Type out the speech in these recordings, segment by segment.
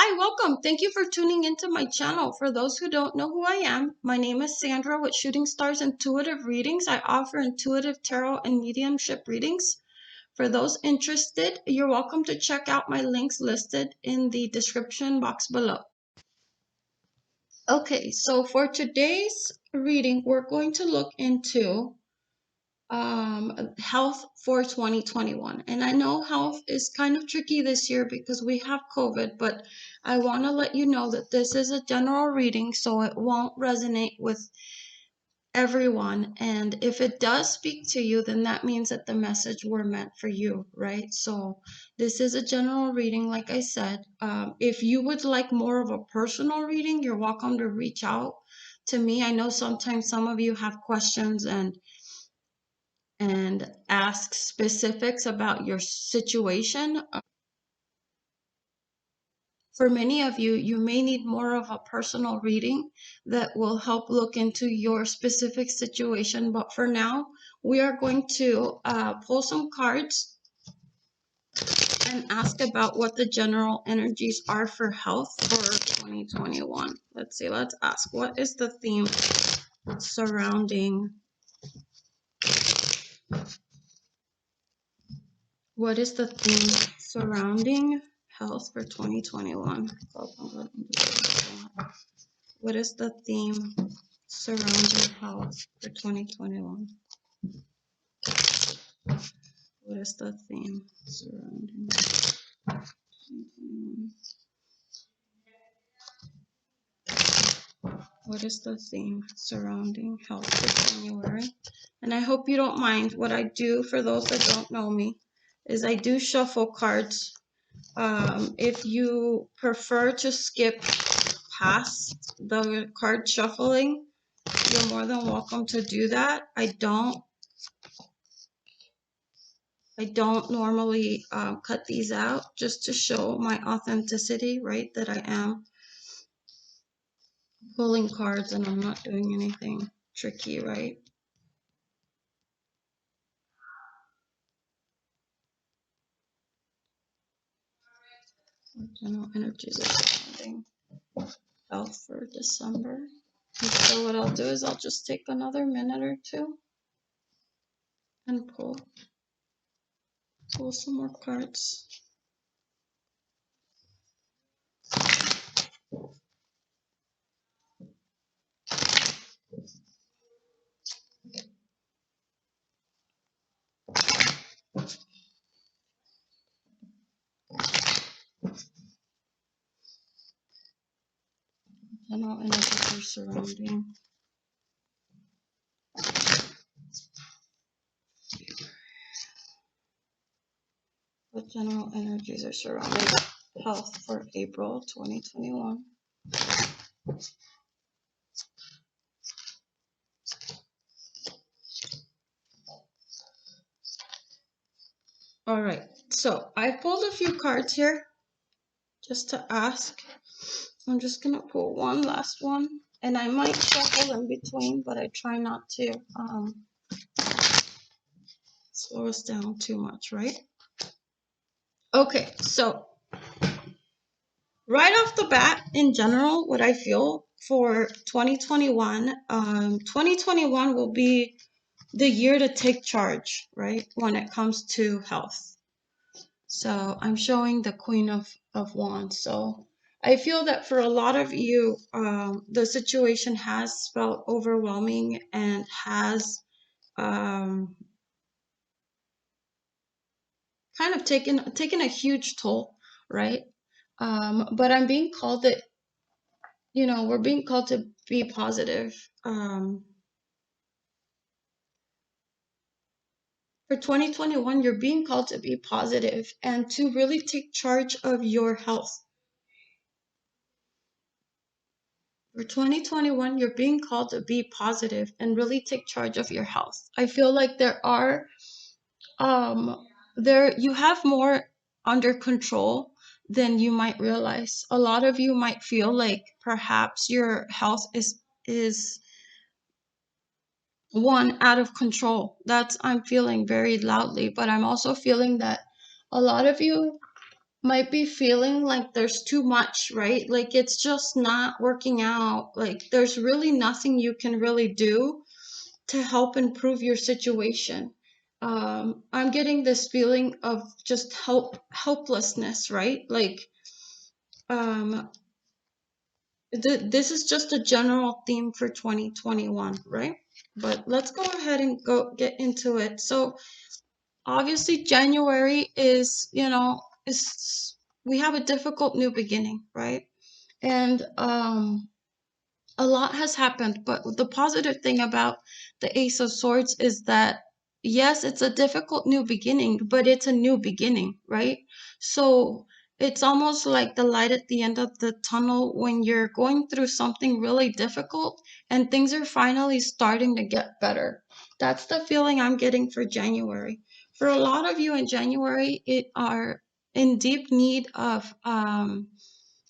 Hi, welcome. Thank you for tuning into my channel. For those who don't know who I am, my name is Sandra with Shooting Stars Intuitive Readings. I offer intuitive tarot and mediumship readings. For those interested, you're welcome to check out my links listed in the description box below. Okay, so for today's reading, we're going to look into health for 2021. And I know health is kind of tricky this year because we have COVID, but I want to let you know that this is a general reading, so it won't resonate with everyone. And if it does speak to you, then that means that the message were meant for you, right? So this is a general reading, like I said. If you would like more of a personal reading, you're welcome to reach out to me. I know sometimes some of you have questions and ask specifics about your situation. For many of you, you may need more of a personal reading that will help look into your specific situation. But for now, we are going to pull some cards and ask about what the general energies are for health for 2021. Let's see, let's ask, what is the theme surrounding health for 2021? What is the theme surrounding health for 2021? What is the theme surrounding 2021? What is the theme surrounding health for January? And I hope you don't mind. What I do, for those that don't know me, is I do shuffle cards. If you prefer to skip past the card shuffling, you're more than welcome to do that. I don't normally cut these out, just to show my authenticity, right? That I am pulling cards and I'm not doing anything tricky, right? General energies are surrounding health for December. And so what I'll do is I'll just take another minute or two and pull some more cards. General energies are surrounding what general energies are surrounding health for April 2021. All right, so I pulled a few cards here just to ask. I'm just gonna pull one last one, and I might shuffle in between, but I try not to slow us down too much, right? Okay, so right off the bat, in general, what I feel for 2021, 2021 will be the year to take charge, right? When it comes to health. So I'm showing the Queen of Wands. So I feel that for a lot of you, the situation has felt overwhelming and has kind of taken a huge toll, right? But I'm being called that, we're being called to be positive. For 2021, you're being called to be positive and to really take charge of your health. For 2021, you're being called to be positive and really take charge of your health. I feel like you have more under control than you might realize. A lot of you might feel like perhaps your health is out of control. I'm feeling very loudly, but I'm also feeling that a lot of you might be feeling like there's too much, right? Like it's just not working out. Like there's really nothing you can really do to help improve your situation. I'm getting this feeling of just helplessness, right? Like um, this is just a general theme for 2021, right? But let's go ahead and go get into it. So obviously January is, is we have a difficult new beginning, right? And a lot has happened, but the positive thing about the Ace of Swords is that yes, it's a difficult new beginning, but it's a new beginning, right? So it's almost like the light at the end of the tunnel when you're going through something really difficult and things are finally starting to get better. That's the feeling I'm getting for January. For a lot of you in January, it are in deep need of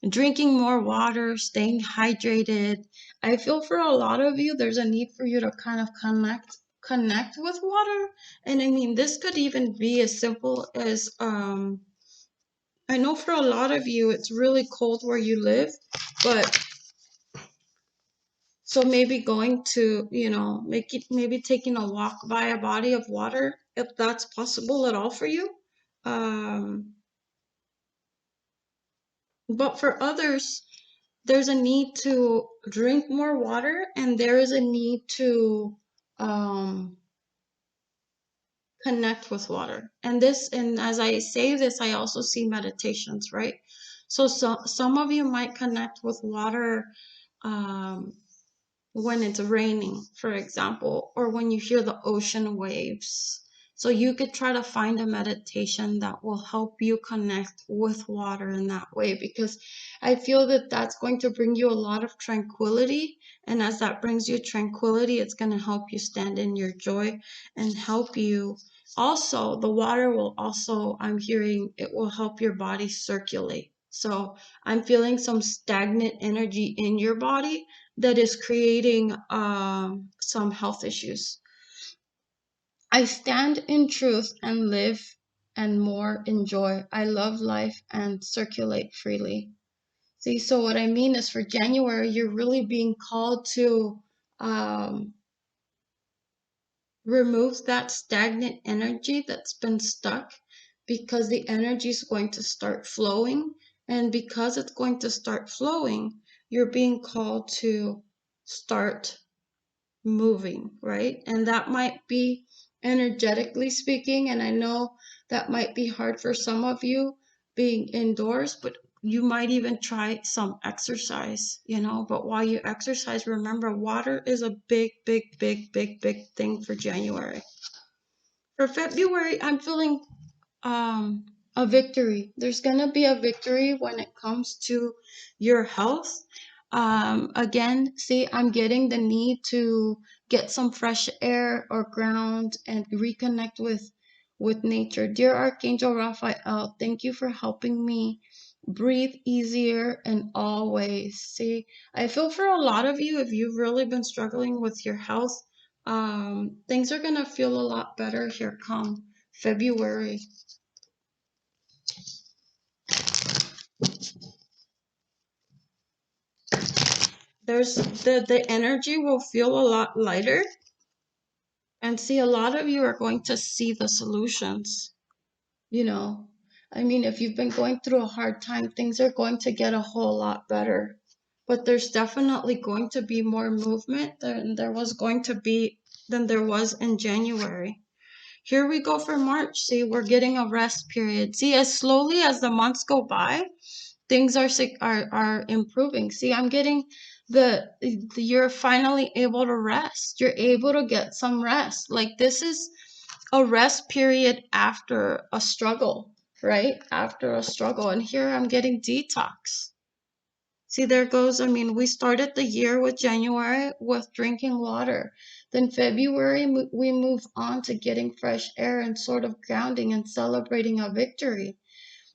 drinking more water, staying hydrated. I feel for a lot of you, there's a need for you to kind of connect with water. And I mean, this could even be as simple as I know for a lot of you, it's really cold where you live, but so maybe going to, maybe taking a walk by a body of water, if that's possible at all for you. Um, but for others, there's a need to drink more water and there is a need to um, connect with water. And as I say this, I also see meditations, right? So some of you might connect with water um, when it's raining, for example, or when you hear the ocean waves. So you could try to find a meditation that will help you connect with water in that way, because I feel that that's going to bring you a lot of tranquility. And as that brings you tranquility, it's going to help you stand in your joy and help you. Also, the water will also, I'm hearing, it will help your body circulate. So I'm feeling some stagnant energy in your body that is creating some health issues. I stand in truth and live and more enjoy. I love life and circulate freely. See, so what I mean is for January, you're really being called to um, remove that stagnant energy that's been stuck, because the energy is going to start flowing. And because it's going to start flowing, you're being called to start moving, right? And that might be energetically speaking. And I know that might be hard for some of you being indoors, but you might even try some exercise, But while you exercise, remember water is a big, big, big, big, big thing for January. For February, I'm feeling um, a victory. There's going to be a victory when it comes to your health. Again, see, I'm getting the need to get some fresh air or ground and reconnect with nature. Dear Archangel Raphael, thank you for helping me breathe easier in all ways. See, I feel for a lot of you, if you've really been struggling with your health, things are going to feel a lot better here come February. There's the energy will feel a lot lighter, and see, a lot of you are going to see the solutions, you know. I mean, if you've been going through a hard time, things are going to get a whole lot better. But there's definitely going to be more movement than there was in January. Here we go for March. See, we're getting a rest period. See, as slowly as the months go by, things are improving. See, I'm getting you're finally able to rest. You're able to get some rest. Like this is a rest period after a struggle, right? After a struggle. And here I'm getting detox. See, there goes. I mean, we started the year with January with drinking water. Then February, we move on to getting fresh air and sort of grounding and celebrating a victory,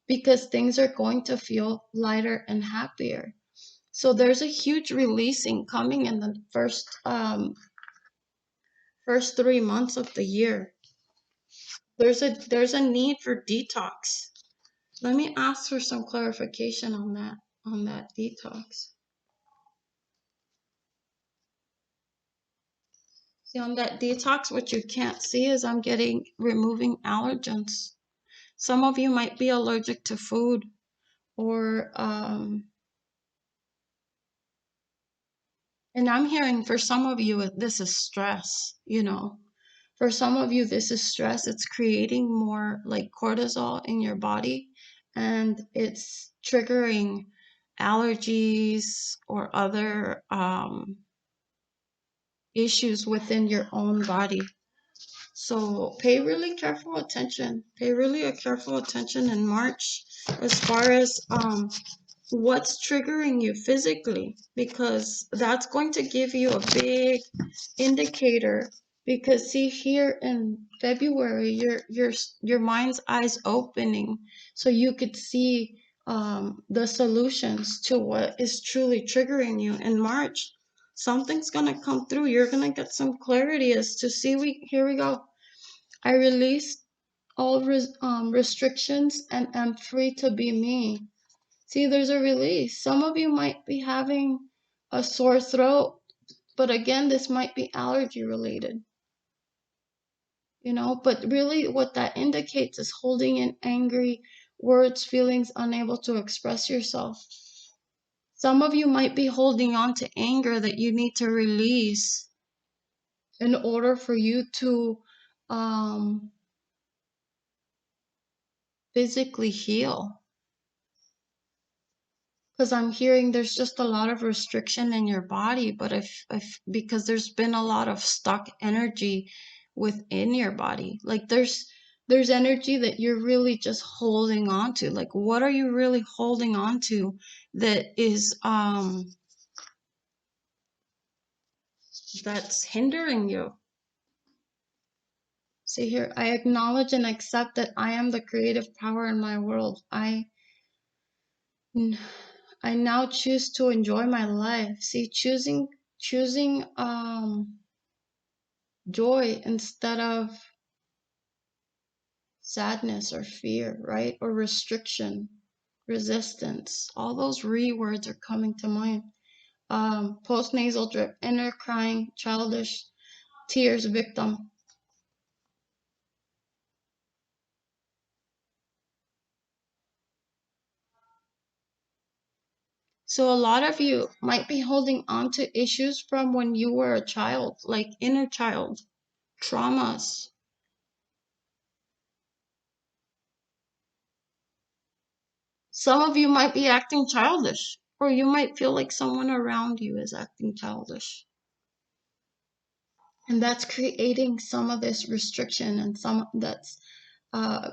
because things are going to feel lighter and happier. So there's a huge releasing coming in the first 3 months of the year. There's a need for detox. Let me ask for some clarification on that detox. See, on that detox, what you can't see is I'm getting removing allergens. Some of you might be allergic to food, or and I'm hearing for some of you this is stress, you know. For some of you this is stress. It's creating more like cortisol in your body, and it's triggering allergies or other issues within your own body. So pay really careful attention. Pay really a careful attention in March as far as what's triggering you physically, because that's going to give you a big indicator. Because see, here in February, your mind's eyes opening, so you could see the solutions to what is truly triggering you. In March, something's gonna come through. You're gonna get some clarity as to see. Here we go. I release all restrictions and am free to be me. See, there's a release. Some of you might be having a sore throat, but again, this might be allergy related, you know, but really what that indicates is holding in angry words, feelings, unable to express yourself. Some of you might be holding on to anger that you need to release in order for you to um, physically heal. Because I'm hearing there's just a lot of restriction in your body, but if because there's been a lot of stuck energy within your body. Like there's energy that you're really just holding on to. Like what are you really holding on to that is that's hindering you? See here, I acknowledge and accept that I am the creative power in my world. I now choose to enjoy my life. See, choosing joy instead of sadness or fear, right? Or restriction, resistance. All those words are coming to mind. Post-nasal drip, inner crying, childish, tears, victim. So a lot of you might be holding on to issues from when you were a child, like inner child, traumas. Some of you might be acting childish, or you might feel like someone around you is acting childish. And that's creating some of this restriction, and some that's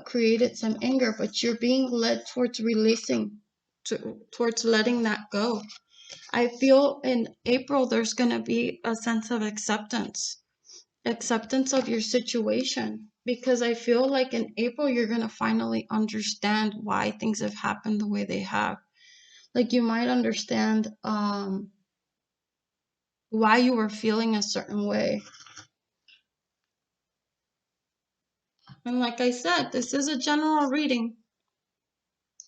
created some anger, but you're being led towards releasing, towards letting that go. I feel in April there's going to be a sense of acceptance of your situation, because I feel like in April you're going to finally understand why things have happened the way they have. Like you might understand why you were feeling a certain way. And like I said, this is a general reading.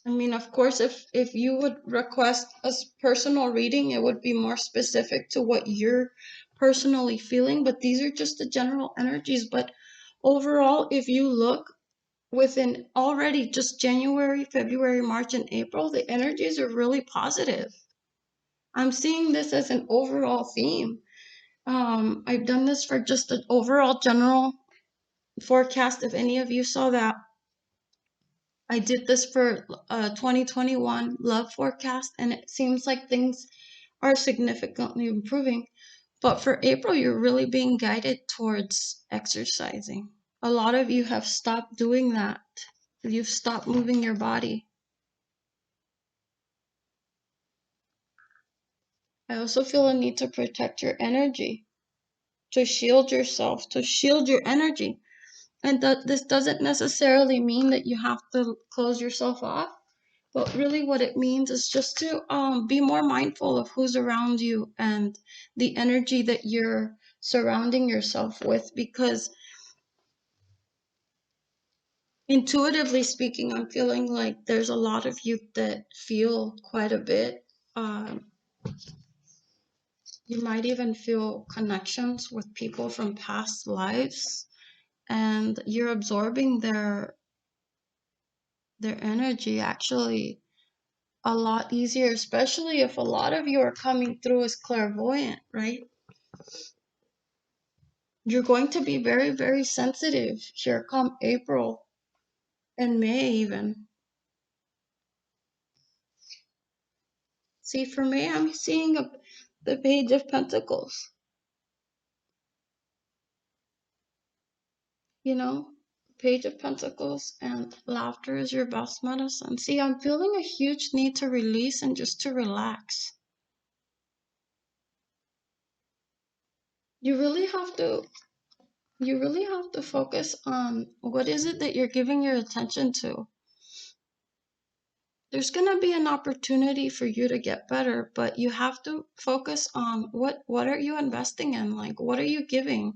I mean, of course, if you would request a personal reading, it would be more specific to what you're personally feeling, but these are just the general energies. But overall, if you look within already just January, February, March, and April, the energies are really positive. I'm seeing this as an overall theme. I've done this for just an overall general forecast. If any of you saw that, I did this for 2021 love forecast, and it seems like things are significantly improving. But for April, you're really being guided towards exercising. A lot of you have stopped doing that. You've stopped moving your body. I also feel a need to protect your energy, to shield yourself, to shield your energy. And that this doesn't necessarily mean that you have to close yourself off. But really what it means is just to be more mindful of who's around you and the energy that you're surrounding yourself with, because Intuitively speaking, I'm feeling like there's a lot of you that feel quite a bit. Um, you might even feel connections with people from past lives, and you're absorbing their energy actually a lot easier, especially if a lot of you are coming through as clairvoyant, right? You're going to be very, very sensitive here come April and May even. See, for me, I'm seeing the Page of Pentacles. You know, Page of Pentacles, and laughter is your best medicine. See, I'm feeling a huge need to release and just to relax. You really have to focus on what is it that you're giving your attention to. There's going to be an opportunity for you to get better, but you have to focus on what are you investing in? Like, what are you giving,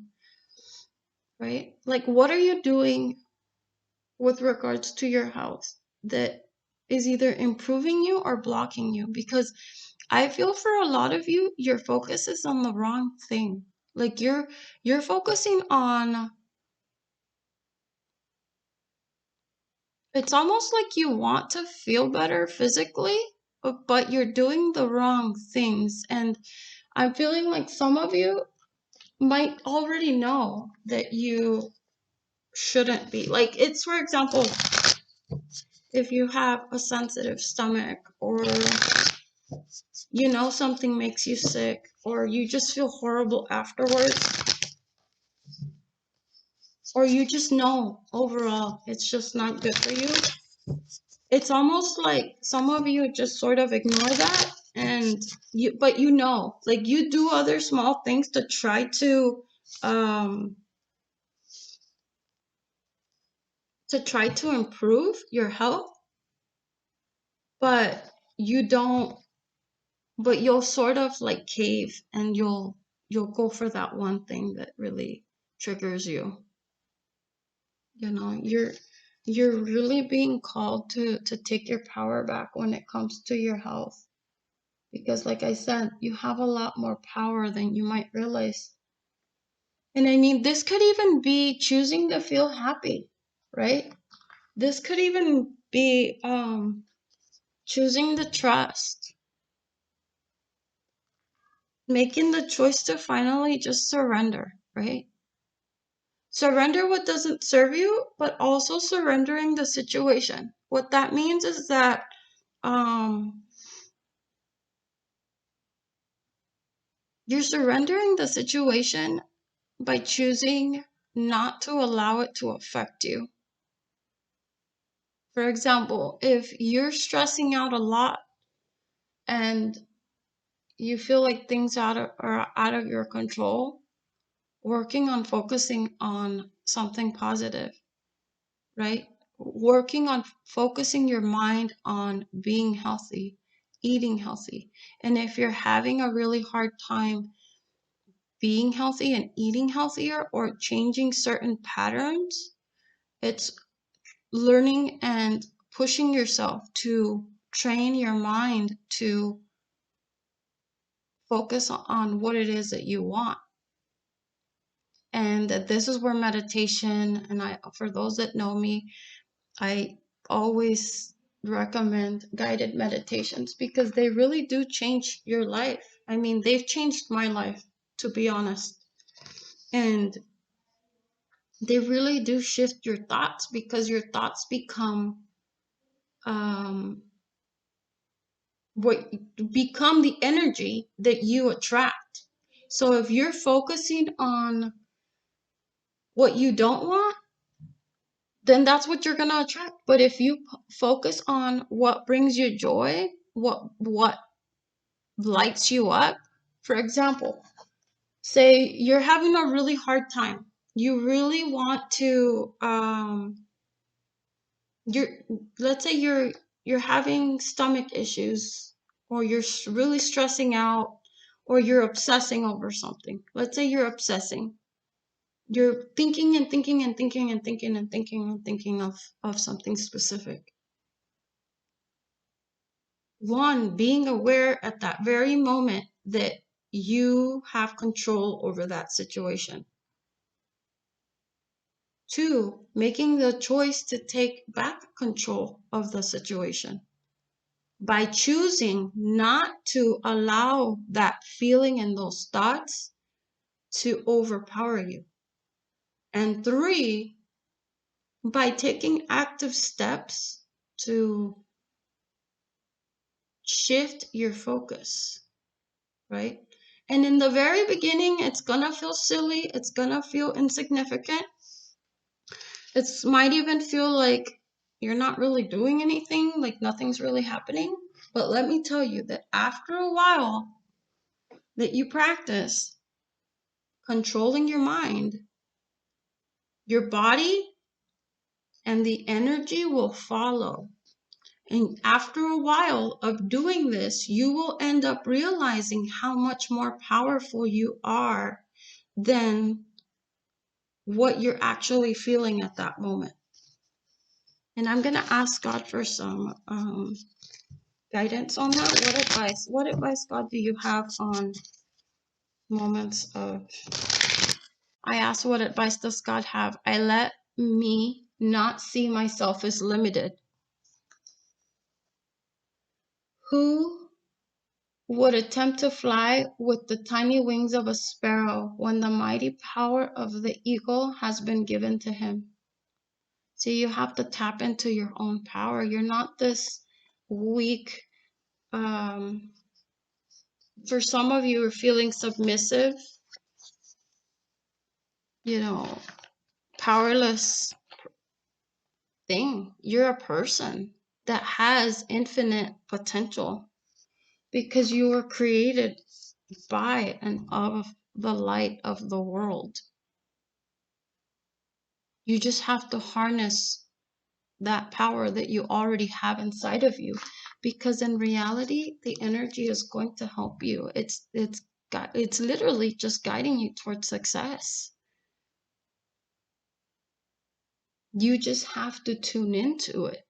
right? Like, what are you doing with regards to your health that is either improving you or blocking you? Because I feel for a lot of you, your focus is on the wrong thing. Like, you're focusing on, it's almost like you want to feel better physically, but you're doing the wrong things. And I'm feeling like some of you might already know that you shouldn't be. Like, it's, for example, if you have a sensitive stomach, or you know something makes you sick, or you just feel horrible afterwards, or you just know overall it's just not good for you. It's almost like some of you just sort of ignore that, and but you know, like, you do other small things um to try to improve your health, but you don't, but you'll sort of like cave, and you'll go for that one thing that really triggers you. You know, you're really being called to take your power back when it comes to your health, because like I said, you have a lot more power than you might realize. And I mean, this could even be choosing to feel happy, right? This could even be choosing to trust, making the choice to finally just surrender, right? Surrender what doesn't serve you, but also surrendering the situation. What that means is that um, you're surrendering the situation by choosing not to allow it to affect you. For example, if you're stressing out a lot and you feel like things are out of your control, working on focusing on something positive, right? Working on focusing your mind on being healthy, eating healthy. And if you're having a really hard time being healthy and eating healthier, or changing certain patterns, it's learning and pushing yourself to train your mind to focus on what it is that you want. And this is where meditation, and for those that know me, I always recommend guided meditations, because they really do change your life. I mean, they've changed my life, to be honest. And they really do shift your thoughts, because your thoughts become um, what become the energy that you attract. So if you're focusing on what you don't want, then that's what you're going to attract. But if you focus on what brings you joy, what lights you up, for example, say you're having a really hard time, you really want to you're let's say you're having stomach issues, or you're really stressing out, or you're obsessing over something. Let's say you're obsessing. You're thinking and thinking and thinking and thinking and thinking and thinking of something specific. One, being aware at that very moment that you have control over that situation. Two, making the choice to take back control of the situation by choosing not to allow that feeling and those thoughts to overpower you. And three, by taking active steps to shift your focus, right? And in the very beginning, it's gonna feel silly, it's gonna feel insignificant. It might even feel like you're not really doing anything, like nothing's really happening. But let me tell you that after a while that you practice controlling your mind, your body and the energy will follow. And after a while of doing this, you will end up realizing how much more powerful you are than what you're actually feeling at that moment. And I'm going to ask God for some guidance on that. What advice, God, do you have on moments of, I asked, what advice does God have? I let me not see myself as limited. Who would attempt to fly with the tiny wings of a sparrow when the mighty power of the eagle has been given to him? So you have to tap into your own power. You're not this weak. For some of you are feeling submissive, powerless thing. You're a person that has infinite potential because you were created by and of the light of the world. You just have to harness that power that you already have inside of you, because in reality the energy is going to help you. It's literally just guiding you towards success. You just have to tune into it.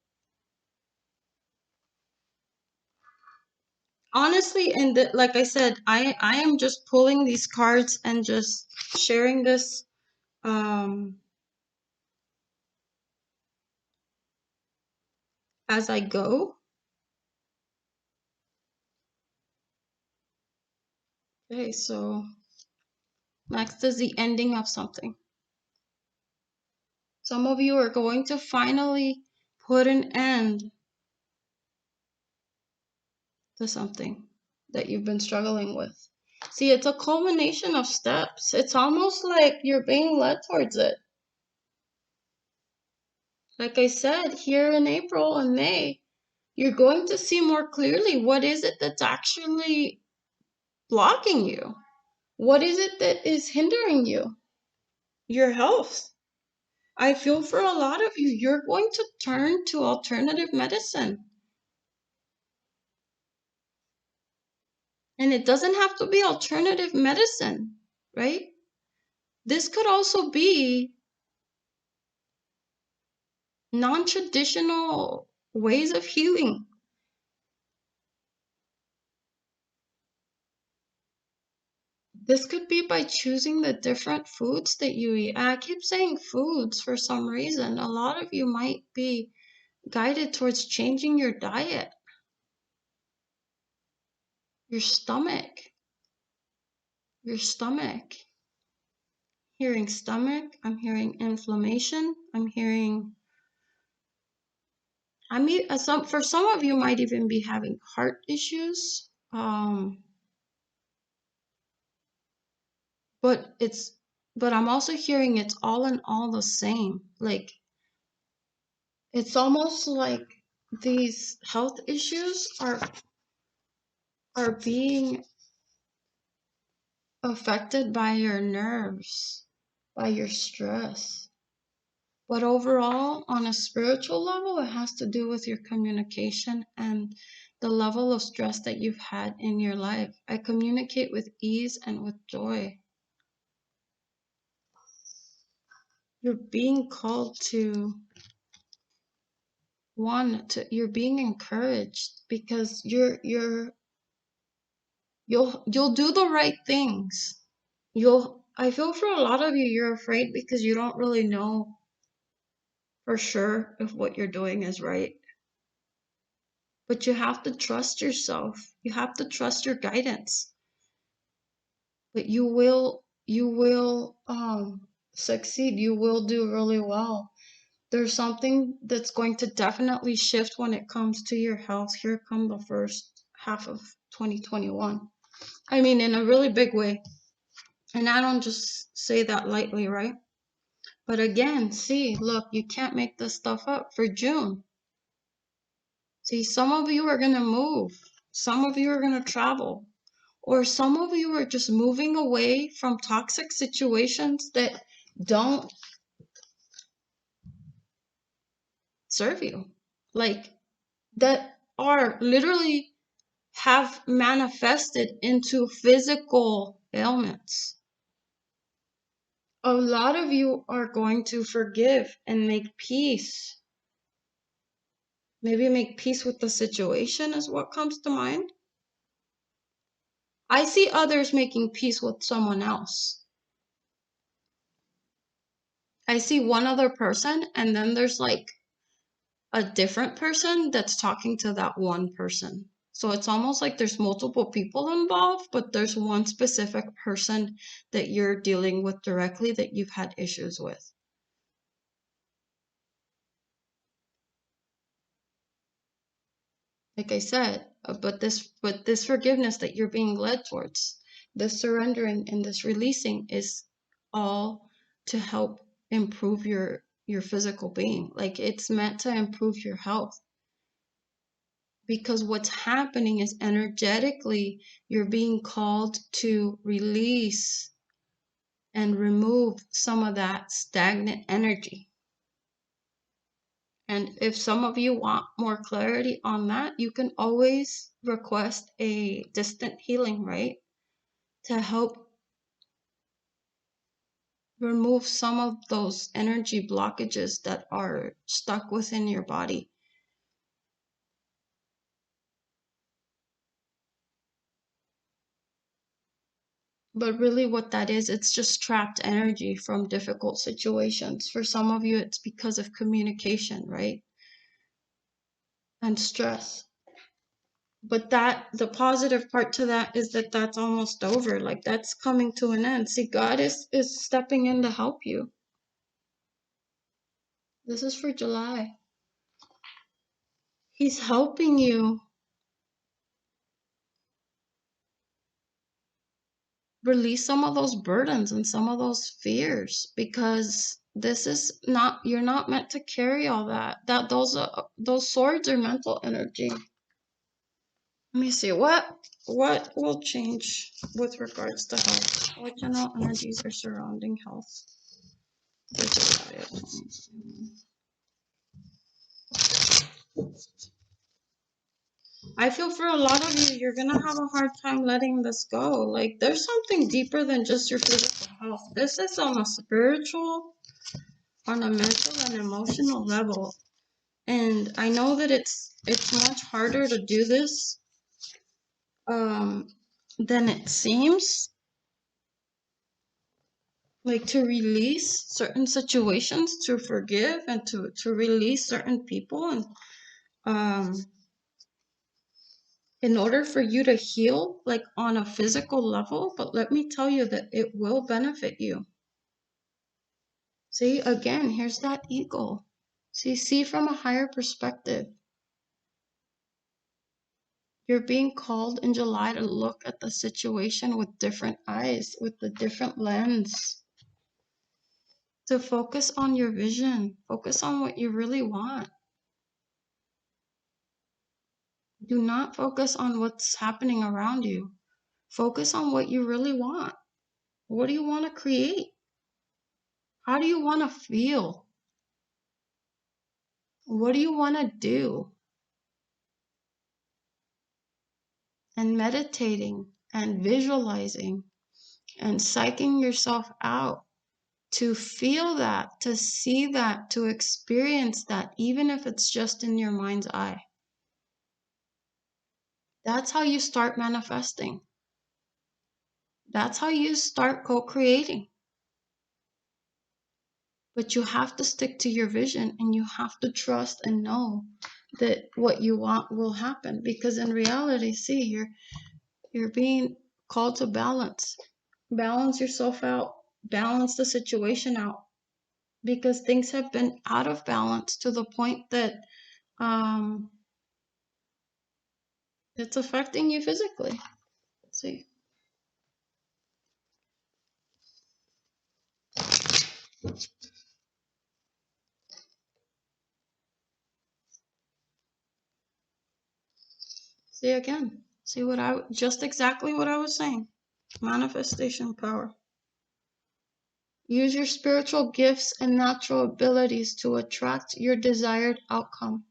Honestly, and like I said, I am just pulling these cards and just sharing this as I go. Okay, so next is the ending of something. Some of you are going to finally put an end to something that you've been struggling with. See, it's a culmination of steps. It's almost like you're being led towards it. Like I said, here in April and May, you're going to see more clearly what is it that's actually blocking you. What is it that is hindering you? Your health. I feel for a lot of you, you're going to turn to alternative medicine. And it doesn't have to be alternative medicine, right? This could also be non-traditional ways of healing. This could be by choosing the different foods that you eat. And I keep saying foods for some reason. A lot of you might be guided towards changing your diet, your stomach, your stomach. Hearing stomach, I'm hearing inflammation, I'm hearing, for some of you might even be having heart issues. But I'm also hearing it's all in all the same. Like, it's almost like these health issues are being affected by your nerves, by your stress. But overall, on a spiritual level, it has to do with your communication and the level of stress that you've had in your life. I communicate with ease and with joy. You're being called to you're being encouraged because you'll do the right things. I feel for a lot of you, you're afraid because you don't really know for sure if what you're doing is right. But you have to trust yourself. You have to trust your guidance. But you will succeed. You will do really well. There's something that's going to definitely shift when it comes to your health. Here come the first half of 2021. I mean, in a really big way. And I don't just say that lightly, right? But again, see, look, you can't make this stuff up for June. See, some of you are going to move. Some of you are going to travel. Or some of you are just moving away from toxic situations that don't serve you. Like, that are literally have manifested into physical ailments. A lot of you are going to forgive and make peace. Maybe make peace with the situation is what comes to mind. I see others making peace with someone else. I see one other person, and then there's like a different person that's talking to that one person. So it's almost like there's multiple people involved, but there's one specific person that you're dealing with directly that you've had issues with. Like I said, but this forgiveness that you're being led towards, this surrendering and this releasing is all to help improve your physical being. Like, it's meant to improve your health. Because what's happening is energetically, you're being called to release and remove some of that stagnant energy. And if some of you want more clarity on that, you can always request a distant healing, right? To help remove some of those energy blockages that are stuck within your body. But really what that is, it's just trapped energy from difficult situations. For some of you, it's because of communication, right? And stress. But the positive part to that is that that's almost over. Like, that's coming to an end. See, God is stepping in to help you. This is for July. He's helping you release some of those burdens and some of those fears, because this is not, you're not meant to carry all that. Those swords are mental energy. Let me see, what will change with regards to health? What general energies are surrounding health? I feel for a lot of you, you're gonna have a hard time letting this go. Like, there's something deeper than just your physical health. This is on a spiritual, on a mental and emotional level. And I know that it's much harder to do this than it seems. Like, to release certain situations, to forgive, and to release certain people, and in order for you to heal, like, on a physical level. But let me tell you that it will benefit you. See, again, here's that ego. See from a higher perspective. You're being called in July to look at the situation with different eyes, with a different lens. To focus on your vision. Focus on what you really want. Do not focus on what's happening around you. Focus on what you really want. What do you want to create? How do you want to feel? What do you want to do? And meditating and visualizing and psyching yourself out to feel that, to see that, to experience that, even if it's just in your mind's eye. That's how you start manifesting. That's how you start co-creating. But you have to stick to your vision, and you have to trust and know that what you want will happen. Because in reality, see, you're being called to balance. Balance yourself out. Balance the situation out. Because things have been out of balance to the point that it's affecting you physically. Let's see. See again. See just exactly what I was saying. Manifestation power. Use your spiritual gifts and natural abilities to attract your desired outcome.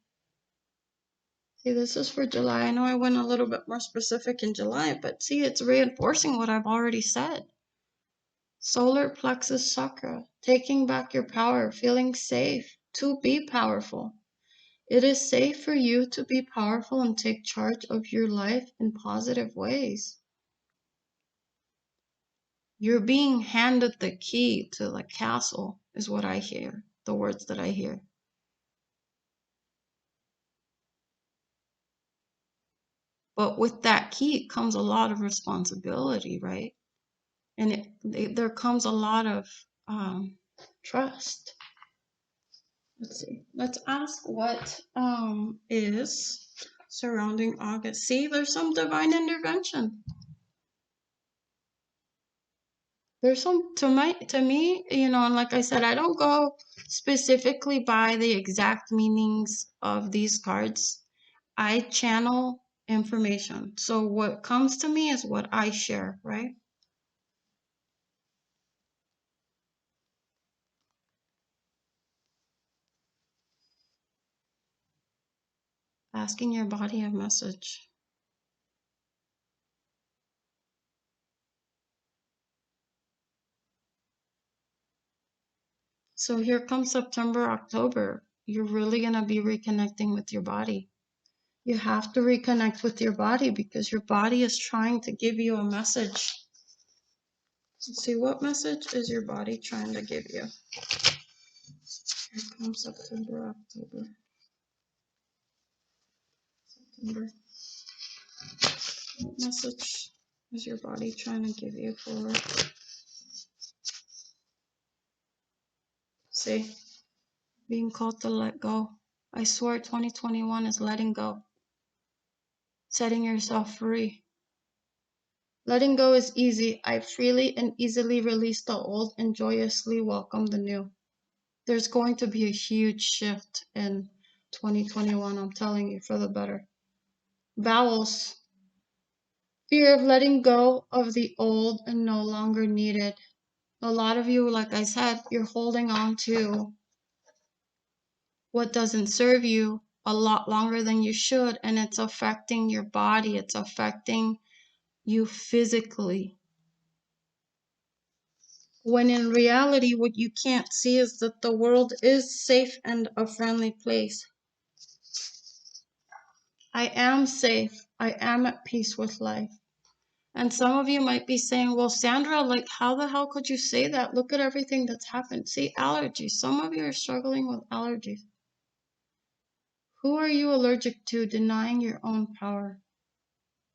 See, this is for July. I know I went a little bit more specific in July, but see, it's reinforcing what I've already said. Solar plexus chakra, taking back your power, feeling safe to be powerful. It is safe for you to be powerful and take charge of your life in positive ways. You're being handed the key to the castle, is what I hear, the words that I hear. But with that key comes a lot of responsibility, right? And there comes a lot of trust. Let's see. Let's ask what is surrounding August. See, there's some divine intervention. There's some to me, you know, and like I said, I don't go specifically by the exact meanings of these cards. I channel information. So what comes to me is what I share, right? Asking your body a message. So here comes September, October. You're really going to be reconnecting with your body. You have to reconnect with your body because your body is trying to give you a message. Let's see, what message is your body trying to give you? Here comes September, October. September. What message is your body trying to give you for? See, being called to let go. I swear 2021 is letting go. Setting yourself free. Letting go is easy. I freely and easily release the old and joyously welcome the new. There's going to be a huge shift in 2021, I'm telling you, for the better. Vowels. Fear of letting go of the old and no longer needed. A lot of you, like I said, you're holding on to what doesn't serve you a lot longer than you should, and it's affecting your body. It's affecting you physically. When in reality, what you can't see is that the world is safe and a friendly place. I am safe. I am at peace with life. And some of you might be saying, well, Sandra, like, how the hell could you say that? Look at everything that's happened. See, allergies. Some of you are struggling with allergies. Who are you allergic to, denying your own power?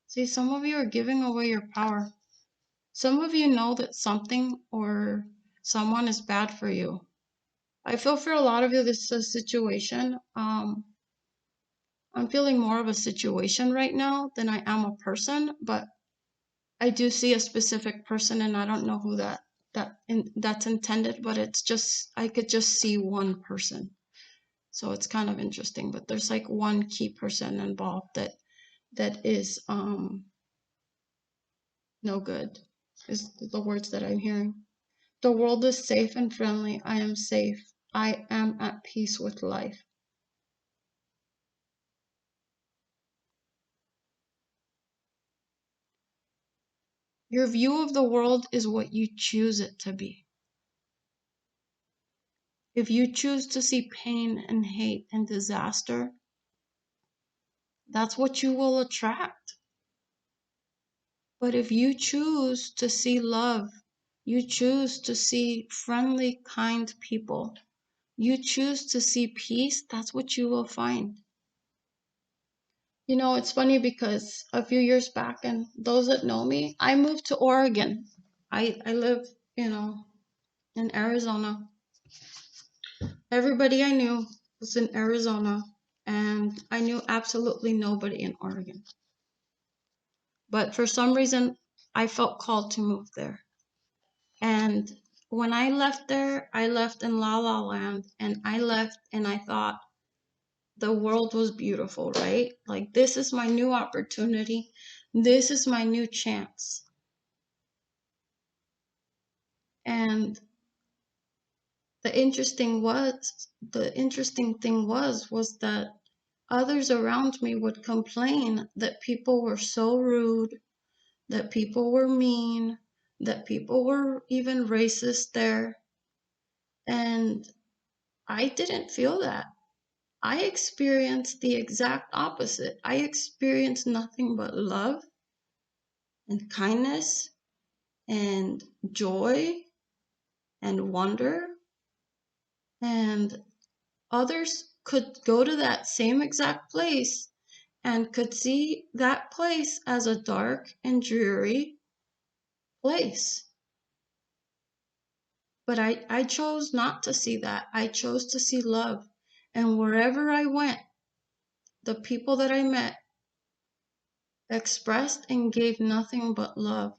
See, some of you are giving away your power. Some of you know that something or someone is bad for you. I feel for a lot of you, this is a situation. I'm feeling more of a situation right now than I am a person, but I do see a specific person, and I don't know who that's intended, but it's just, I could just see one person. So it's kind of interesting, but there's like one key person involved that is no good, is the words that I'm hearing. The world is safe and friendly. I am safe. I am at peace with life. Your view of the world is what you choose it to be. If you choose to see pain and hate and disaster, that's what you will attract. But if you choose to see love, you choose to see friendly, kind people, you choose to see peace, that's what you will find. You know, it's funny because a few years back, and those that know me, I moved to Oregon. I live, in Arizona. Everybody I knew was in Arizona, and I knew absolutely nobody in Oregon. But for some reason, I felt called to move there. And when I left there, I left in La La Land, and I left and I thought the world was beautiful, right? Like, this is my new opportunity. This is my new chance. And the interesting thing was that others around me would complain that people were so rude, that people were mean, that people were even racist there. And I didn't feel that. I experienced the exact opposite. I experienced nothing but love and kindness and joy and wonder. And others could go to that same exact place and could see that place as a dark and dreary place. But I chose not to see that. I chose to see love. And wherever I went, the people that I met expressed and gave nothing but love.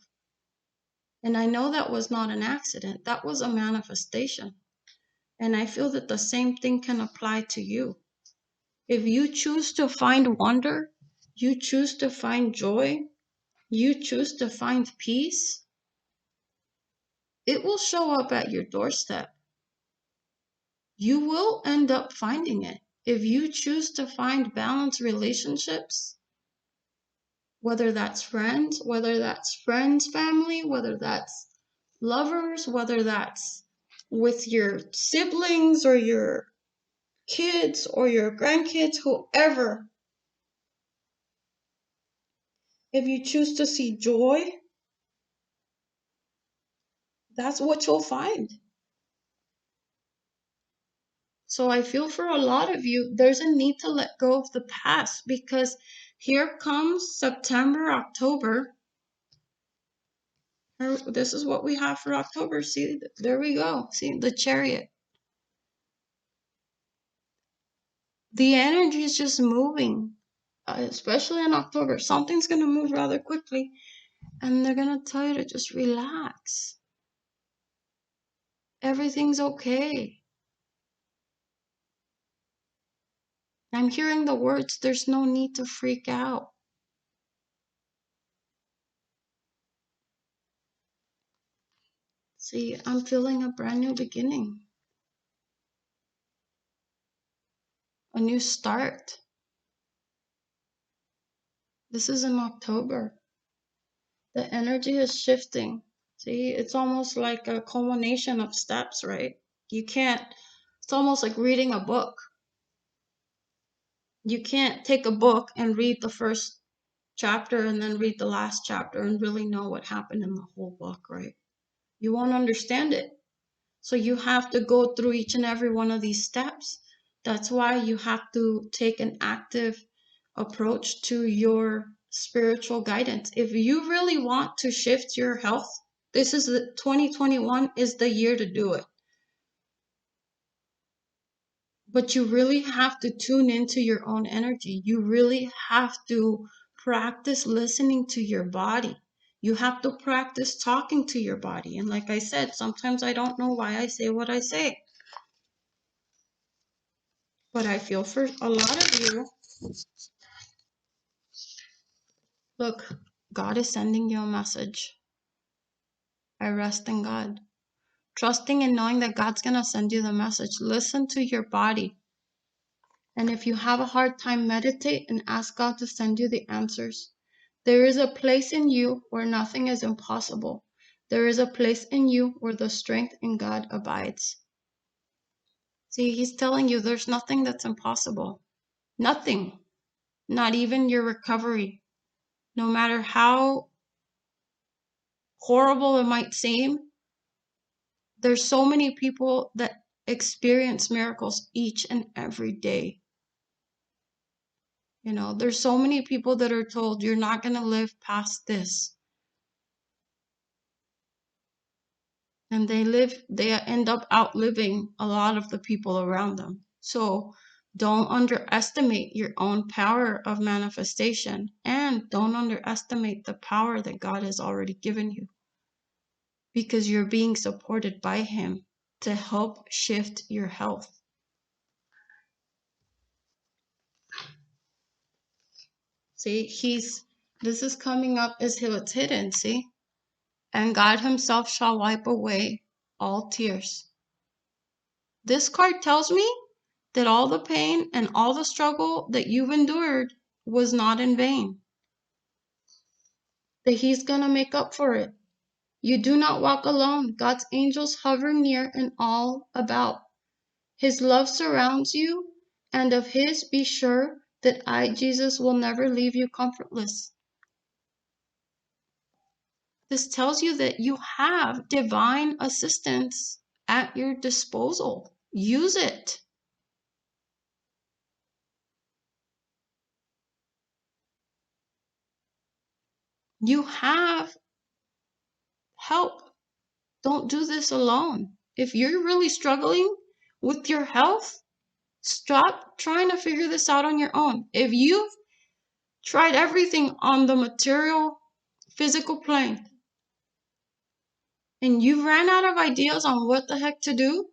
And I know that was not an accident. That was a manifestation. And I feel that the same thing can apply to you. If you choose to find wonder, you choose to find joy, you choose to find peace, it will show up at your doorstep. You will end up finding it. If you choose to find balanced relationships, whether that's friends, family, whether that's lovers, whether that's with your siblings or your kids or your grandkids, whoever, if you choose to see joy, that's what you'll find. So I feel for a lot of you, there's a need to let go of the past, because here comes September, October. This is what we have for October. See, there we go. See, the Chariot. The energy is just moving, especially in October. Something's going to move rather quickly, and they're going to tell you to just relax. Everything's okay. I'm hearing the words, there's no need to freak out. See, I'm feeling a brand new beginning, a new start. This is in October. The energy is shifting. See, it's almost like a culmination of steps, right? It's almost like reading a book. You can't take a book and read the first chapter and then read the last chapter and really know what happened in the whole book, right? You won't understand it. So you have to go through each and every one of these steps. That's why you have to take an active approach to your spiritual guidance. If you really want to shift your health, 2021 is the year to do it. But you really have to tune into your own energy. You really have to practice listening to your body. You have to practice talking to your body. And like I said, sometimes I don't know why I say what I say. But I feel for a lot of you. Look, God is sending you a message. I rest in God. Trusting and knowing that God's going to send you the message. Listen to your body. And if you have a hard time, meditate and ask God to send you the answers. There is a place in you where nothing is impossible. There is a place in you where the strength in God abides. See, he's telling you there's nothing that's impossible. Nothing. Not even your recovery. No matter how horrible it might seem, there's so many people that experience miracles each and every day. You know, there's so many people that are told you're not going to live past this. And they end up outliving a lot of the people around them. So don't underestimate your own power of manifestation, and don't underestimate the power that God has already given you, because you're being supported by him to help shift your health. See, this is coming up as it's hidden, see? And God himself shall wipe away all tears. This card tells me that all the pain and all the struggle that you've endured was not in vain. That he's going to make up for it. You do not walk alone. God's angels hover near and all about. His love surrounds you, and of his be sure that I, Jesus, will never leave you comfortless. This tells you that you have divine assistance at your disposal. Use it. You have help. Don't do this alone. If you're really struggling with your health, stop trying to figure this out on your own. If you've tried everything on the material, physical plane, and you ran out of ideas on what the heck to do,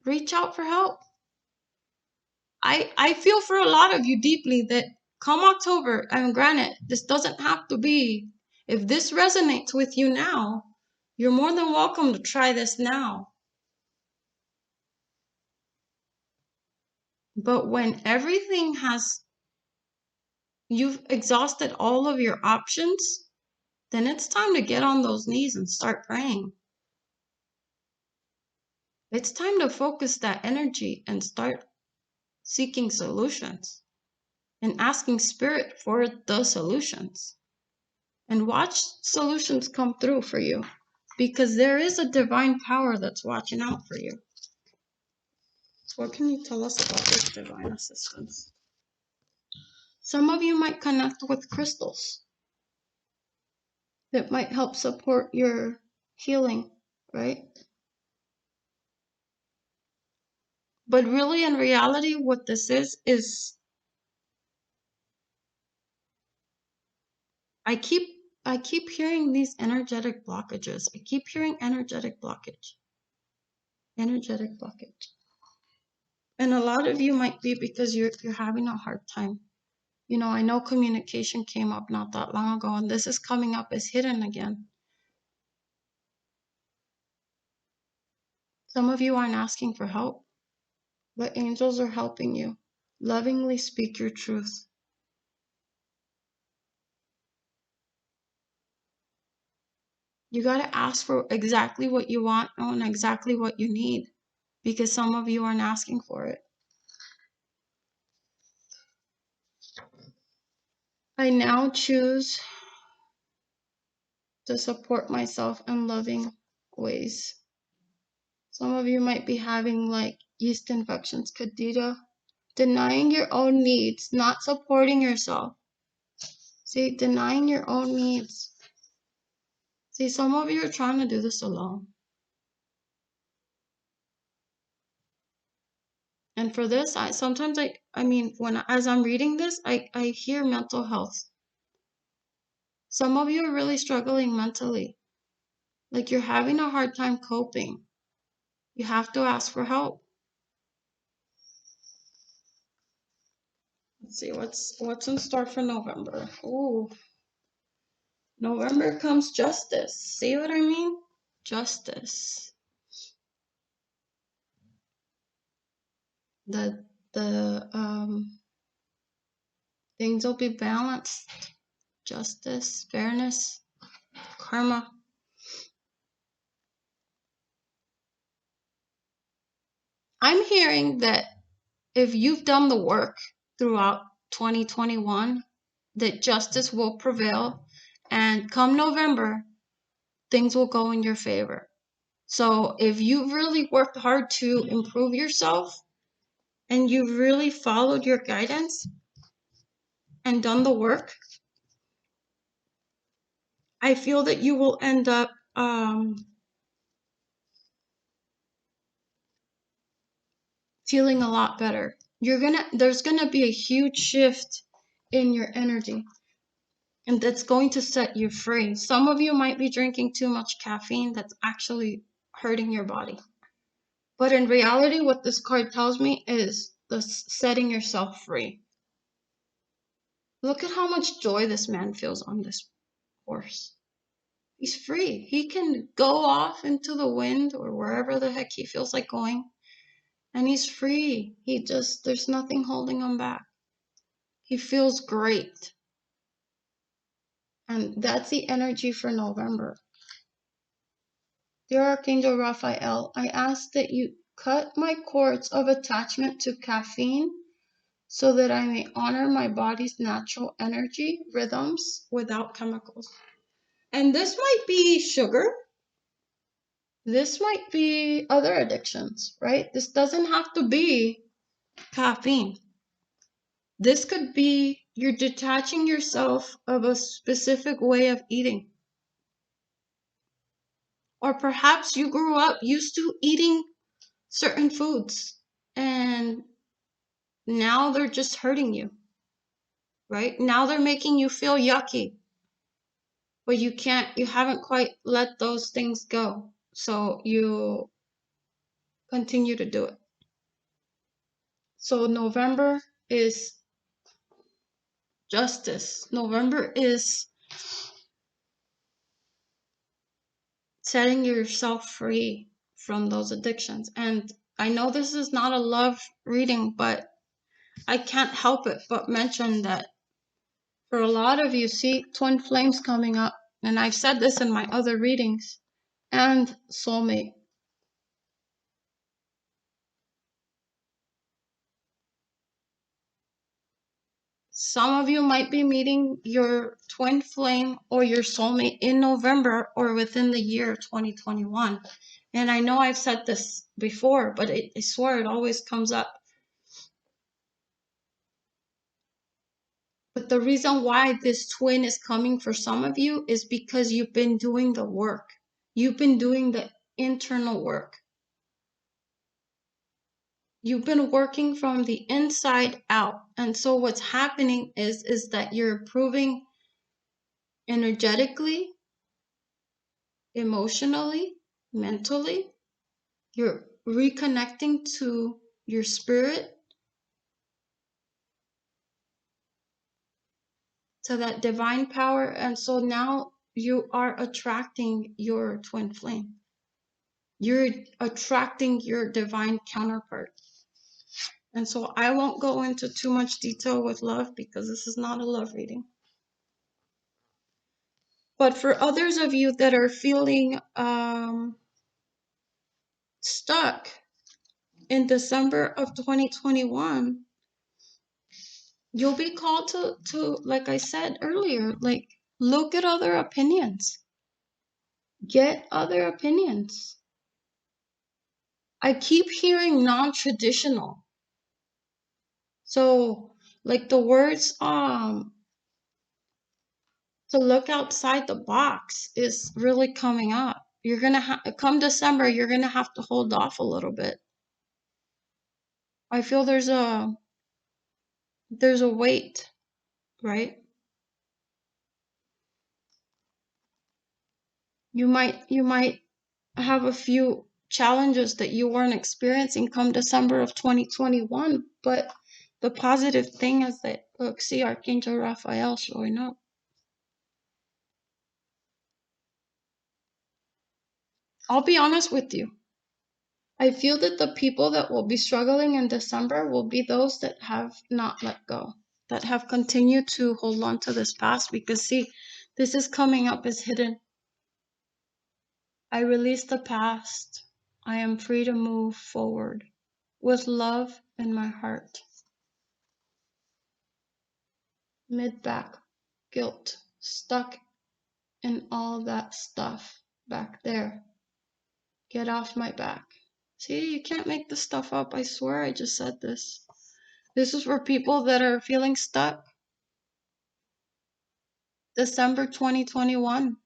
reach out for help. I feel for a lot of you deeply that come October, and granted, this doesn't have to be, if this resonates with you now, you're more than welcome to try this now. But when you've exhausted all of your options, then it's time to get on those knees and start praying. It's time to focus that energy and start seeking solutions and asking Spirit for the solutions. And watch solutions come through for you, because there is a divine power that's watching out for you. What can you tell us about this divine assistance? Some of you might connect with crystals that might help support your healing, right? But really, in reality, what this is I keep hearing these energetic blockages. I keep hearing energetic blockage. Energetic blockage. And a lot of you might be because you're having a hard time. You know, I know communication came up not that long ago, and this is coming up as hidden again. Some of you aren't asking for help, but angels are helping you. Lovingly speak your truth. You got to ask for exactly what you want and exactly what you need, because some of you aren't asking for it. I now choose to support myself in loving ways. Some of you might be having like yeast infections, candida, denying your own needs, not supporting yourself. See, denying your own needs. See, some of you are trying to do this alone. And for this, sometimes as I'm reading this, I hear mental health. Some of you are really struggling mentally. Like you're having a hard time coping. You have to ask for help. Let's see what's in store for November. Ooh. November comes justice. See what I mean? Justice. The things will be balanced. Justice, fairness, karma. I'm hearing that if you've done the work throughout 2021, that justice will prevail, and come November, things will go in your favor. So if you've really worked hard to improve yourself and you've really followed your guidance and done the work, I feel that you will end up feeling a lot better. There's gonna be a huge shift in your energy, and that's going to set you free. Some of you might be drinking too much caffeine that's actually hurting your body. But in reality, what this card tells me is the setting yourself free. Look at how much joy this man feels on this horse. He's free. He can go off into the wind or wherever the heck he feels like going, and he's free. There's nothing holding him back. He feels great. And that's the energy for November. Dear Archangel Raphael, I ask that you cut my cords of attachment to caffeine so that I may honor my body's natural energy rhythms without chemicals. And this might be sugar. This might be other addictions, right? This doesn't have to be caffeine. This could be you're detaching yourself of a specific way of eating. Or perhaps you grew up used to eating certain foods and now they're just hurting you, right? Now they're making you feel yucky, but you haven't quite let those things go. So you continue to do it. So November is justice. November is setting yourself free from those addictions. And I know this is not a love reading, but I can't help it but mention that for a lot of you, see twin flames coming up, and I've said this in my other readings, and soulmate. Some of you might be meeting your twin flame or your soulmate in November or within the year 2021. And I know I've said this before, but I swear it always comes up. But the reason why this twin is coming for some of you is because you've been doing the work. You've been doing the internal work. You've been working from the inside out. And so what's happening is that you're improving energetically, emotionally, mentally. You're reconnecting to your spirit, to that divine power. And so now you are attracting your twin flame. You're attracting your divine counterpart. And so I won't go into too much detail with love because this is not a love reading. But for others of you that are feeling stuck in December of 2021, you'll be called to, like I said earlier, like look at other opinions. Get other opinions. I keep hearing non-traditional. So like the words to look outside the box is really coming up. You're gonna come December, you're gonna have to hold off a little bit. I feel there's a weight, right? You might have a few challenges that you weren't experiencing come December of 2021, but the positive thing is that, look, see Archangel Raphael showing up. I'll be honest with you. I feel that the people that will be struggling in December will be those that have not let go, that have continued to hold on to this past, because see, this is coming up as hidden. I release the past. I am free to move forward with love in my heart. Mid-back, guilt, stuck in all that stuff back there. Get off my back. See, you can't make this stuff up. I swear I just said this. This is for people that are feeling stuck. December 2021.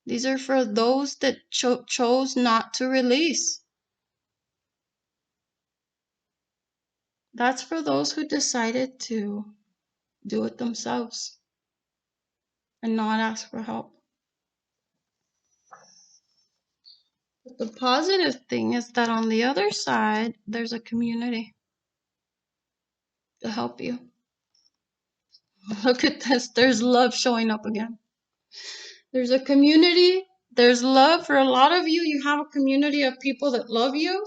These are for those that chose not to release. That's for those who decided to do it themselves and not ask for help. But the positive thing is that on the other side, there's a community to help you. Look at this. There's love showing up again. There's a community. There's love. For a lot of you, you have a community of people that love you.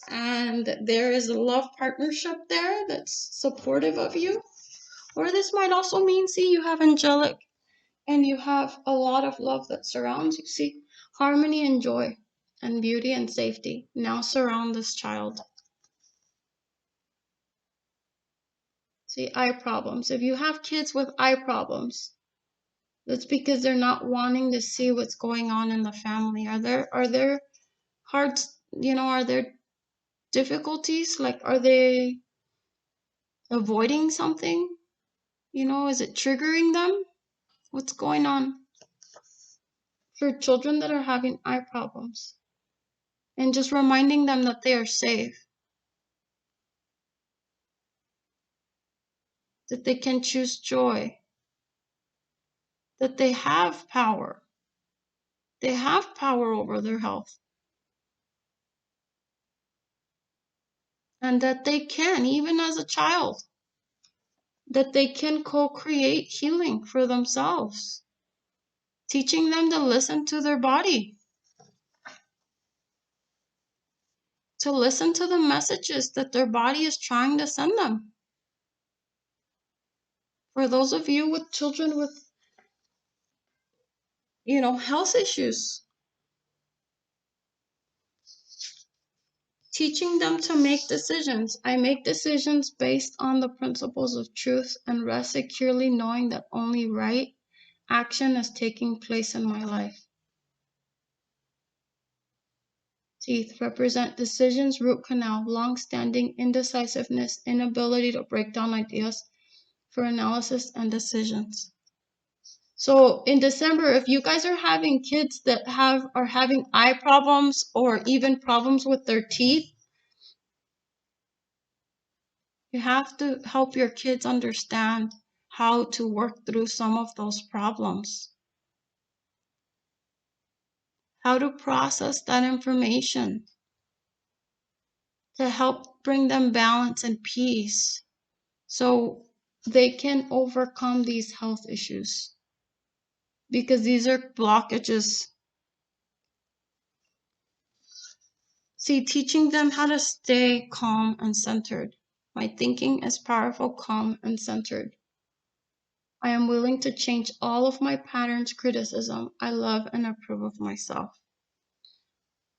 And there is a love partnership there that's supportive of you. Or this might also mean, see, you have angelic and you have a lot of love that surrounds you. See, harmony and joy and beauty and safety now surround this child. See, eye problems. If you have kids with eye problems, that's because they're not wanting to see what's going on in the family. Are there hard, are there difficulties? Like, are they avoiding something? Is it triggering them? What's going on? For children that are having eye problems, and just reminding them that they are safe, that they can choose joy, that they have power. They have power over their health. And that they can, even as a child, that they can co-create healing for themselves. Teaching them to listen to their body, to listen to the messages that their body is trying to send them. For those of you with children with, health issues, teaching them to make decisions. I make decisions based on the principles of truth and rest securely knowing that only right action is taking place in my life. Teeth represent decisions, root canal, long-standing indecisiveness, inability to break down ideas for analysis and decisions. So in December, if you guys are having kids that are having eye problems or even problems with their teeth, you have to help your kids understand how to work through some of those problems, how to process that information to help bring them balance and peace so they can overcome these health issues, because these are blockages. See, teaching them how to stay calm and centered. My thinking is powerful, calm, and centered. I am willing to change all of my patterns, criticism. I love and approve of myself.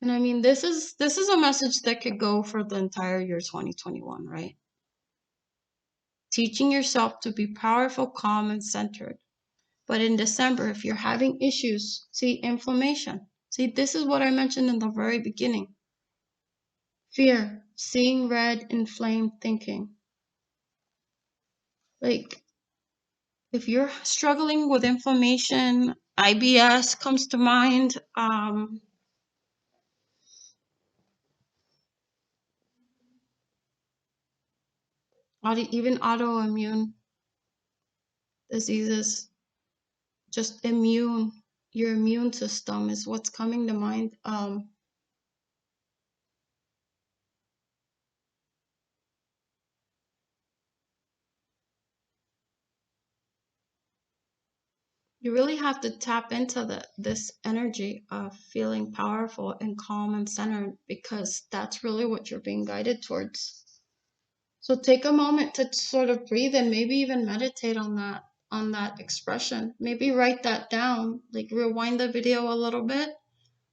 And I mean, this is a message that could go for the entire year 2021, right? Teaching yourself to be powerful, calm, and centered. But in December, if you're having issues, see, inflammation. See, this is what I mentioned in the very beginning. Fear, seeing red, inflamed thinking. Like, if you're struggling with inflammation, IBS comes to mind. Even autoimmune diseases, just your immune system is what's coming to mind. You really have to tap into this energy of feeling powerful and calm and centered, because that's really what you're being guided towards. So take a moment to sort of breathe and maybe even meditate on that expression. Maybe write that down, like rewind the video a little bit,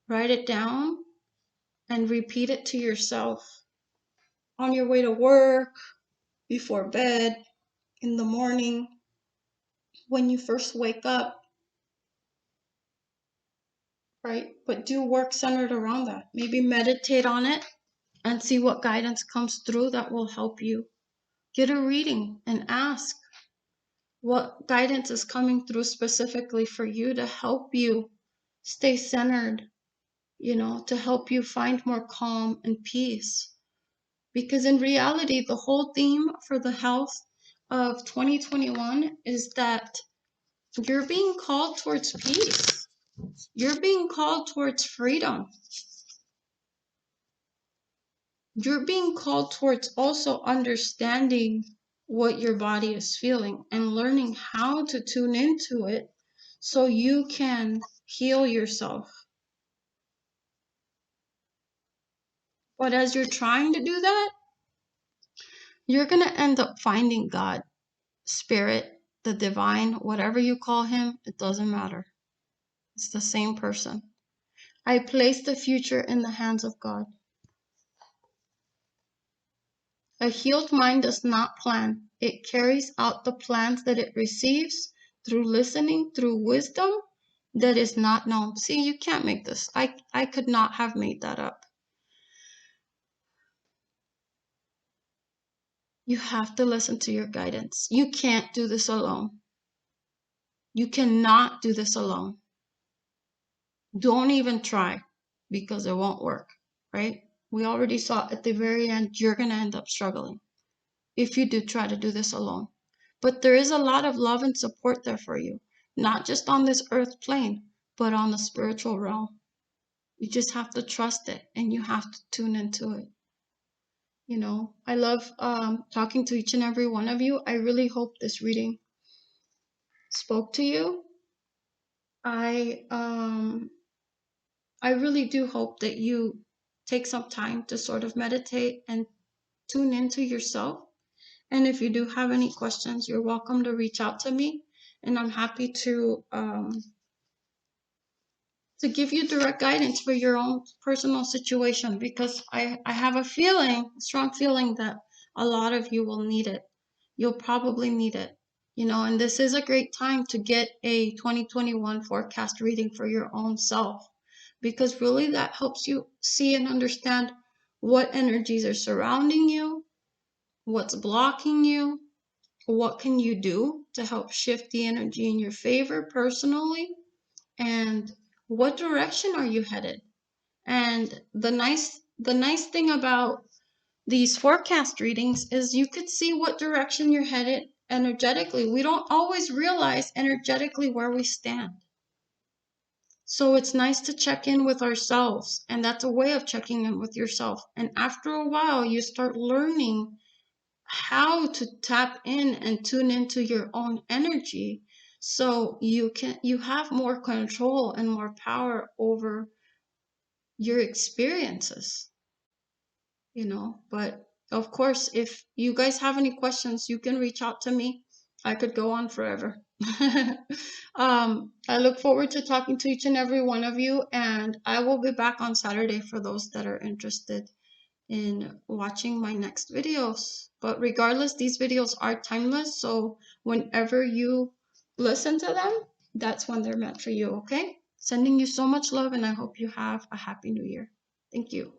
write it down, and repeat it to yourself. on your way to work, before bed, in the morning, when you first wake up, right? But do work centered around that. Maybe meditate on it and see what guidance comes through that will help you. Get a reading and ask what guidance is coming through specifically for you to help you stay centered, to help you find more calm and peace. Because in reality, the whole theme for the health of 2021 is that you're being called towards peace. You're being called towards freedom. You're being called towards also understanding what your body is feeling and learning how to tune into it so you can heal yourself. But as you're trying to do that, you're going to end up finding God, Spirit, the divine, whatever you call him, it doesn't matter. It's the same person. I place the future in the hands of God. A healed mind does not plan. It carries out the plans that it receives through listening, through wisdom that is not known. See, you can't make this. I could not have made that up. You have to listen to your guidance. You can't do this alone. You cannot do this alone. Don't even try because it won't work, right? We already saw at the very end, you're going to end up struggling if you do try to do this alone. But there is a lot of love and support there for you, not just on this earth plane, but on the spiritual realm. You just have to trust it and you have to tune into it. I love talking to each and every one of you. I really hope this reading spoke to you. I really do hope that you take some time to sort of meditate and tune into yourself. And if you do have any questions, you're welcome to reach out to me, and I'm happy to give you direct guidance for your own personal situation, because I have a strong feeling that a lot of you will need it. You'll probably need it, and this is a great time to get a 2021 forecast reading for your own self, because really that helps you see and understand what energies are surrounding you, what's blocking you, what can you do to help shift the energy in your favor personally, and what direction are you headed. And the nice thing about these forecast readings is you could see what direction you're headed energetically. We don't always realize energetically where we stand. So it's nice to check in with ourselves, and that's a way of checking in with yourself. And after a while, you start learning how to tap in and tune into your own energy, so you have more control and more power over your experiences, but of course, if you guys have any questions, you can reach out to me. I could go on forever. I look forward to talking to each and every one of you, and I will be back on Saturday for those that are interested in watching my next videos. But regardless, these videos are timeless, so whenever you listen to them, that's when they're meant for you, okay? Sending you so much love, and I hope you have a happy new year. Thank you.